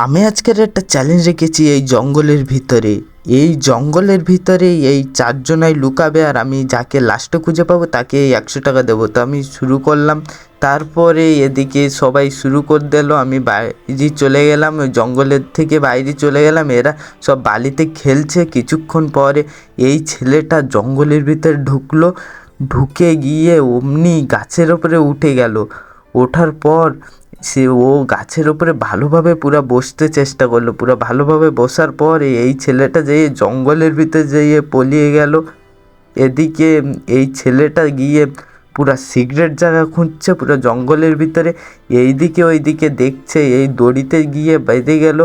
আমি আজকের একটা চ্যালেঞ্জ রেখেছি এই জঙ্গলের ভিতরে। এই জঙ্গলের ভিতরে এই চারজনাই লুকাবে আর আমি যাকে লাস্টে খুঁজে পাবো তাকে 100 টাকা দেবো। তো আমি শুরু করলাম, তারপরে এদিকে সবাই শুরু করে দিল। আমি বাইরে চলে গেলাম, ওই জঙ্গলের থেকে বাইরে চলে গেলাম। এরা সব বালিতে খেলছে। কিছুক্ষণ পরে এই ছেলেটা জঙ্গলের ভিতরে ঢুকলো, ঢুকে গিয়ে অমনি গাছের ওপরে উঠে গেল। ওঠার পর ও গাছের ওপরে ভালোভাবে পুরা বসতে চেষ্টা করলো। পুরা ভালোভাবে বসার পর এই ছেলেটা যেয়ে জঙ্গলের ভিতরে যেয়ে পলিয়ে গেল। এদিকে এই ছেলেটা গিয়ে পুরা সিক্রেট জায়গা খুঁজছে পুরো জঙ্গলের ভিতরে। এইদিকে ওইদিকে দেখছে, এই দড়িতে গিয়ে বেঁধে গেল।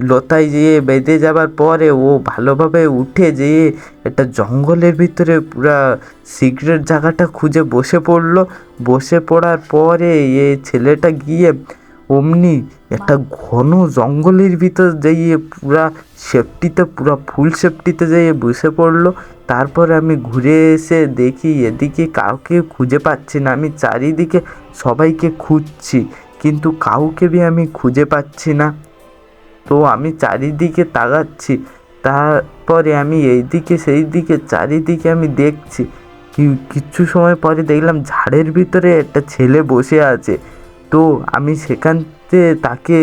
লতায় যেয়ে বেঁধে যাবার পরে ও ভালোভাবে উঠে যেয়ে একটা জঙ্গলের ভিতরে পুরা সিক্রেট জায়গাটা খুঁজে বসে পড়লো। বসে পড়ার পরে ছেলেটা গিয়ে অমনি একটা ঘন জঙ্গলের ভিতর যেয়ে পুরা সেফটিতে, পুরা ফুল সেফটিতে যেয়ে বসে পড়লো। তারপরে আমি ঘুরে এসে দেখি এদিকে কাউকে খুঁজে পাচ্ছি না। আমি চারিদিকে সবাইকে খুঁজছি, কিন্তু কাউকে আমি খুঁজে পাচ্ছি না। তো আমি চারিদিকে তাকাচ্ছি, তারপরে আমি এইদিকে সেই দিকে চারিদিকে আমি দেখছি। কিছু সময় পরে দেখলাম ঝাড়ের ভিতরে একটা ছেলে বসে আছে। তো আমি সেখান থেকে তাকে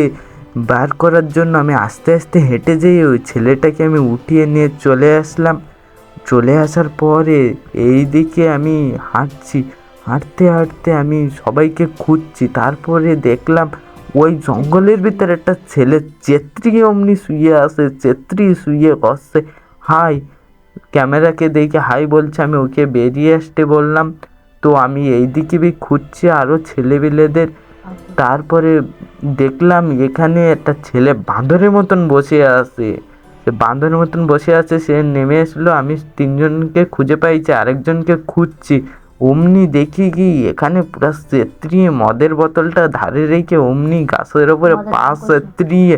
বার করার জন্য আমি আস্তে আস্তে হেঁটে যেয়ে ওই ছেলেটাকে আমি উঠিয়ে নিয়ে চলে আসলাম। চলে আসার পরে এই দিকে আমি হাঁটছি, হাঁটতে হাঁটতে আমি সবাইকে খুঁজছি। তারপরে দেখলাম ওই জঙ্গলের ভিতরে একটা ছেলে চেত্রী অমনি শুয়ে আছে, চেত্রী শুয়ে বসছে। হাই, ক্যামেরাকে দেখে হাই বলছে। আমি ওকে বেরিয়ে আসতে বললাম। তো আমি এইদিকে খুঁজছি আরও ছেলেপিলেদের। তারপরে দেখলাম এখানে একটা ছেলে বাঁদরের মতন বসে আছে। সে বাঁদরের মতন বসে আছে, সে নেমে আসলো। আমি তিনজনকে খুঁজে পাইছি, আরেকজনকে খুঁজছি। অমনি দেখি কি এখানে পুরো চেত্রিয়ে মদের বোতলটা ধারে রেখে অমনি গাছের ওপরে পা চেত্রিয়ে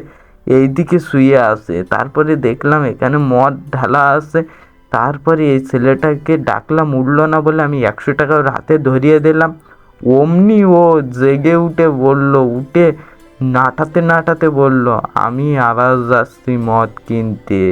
এইদিকে শুয়ে আছে। তারপরে দেখলাম এখানে মদ ঢালা আছে। তারপরে এই ছেলেটাকে ডাকলাম, উঠলো না বলে আমি 100 টাকা ওর হাতে ধরিয়ে দিলাম। অমনি ও জেগে উঠে বলল, উঠে নাটাতে নাটাতে বলল, আমি আবার যাচ্ছি মদ কিনতে।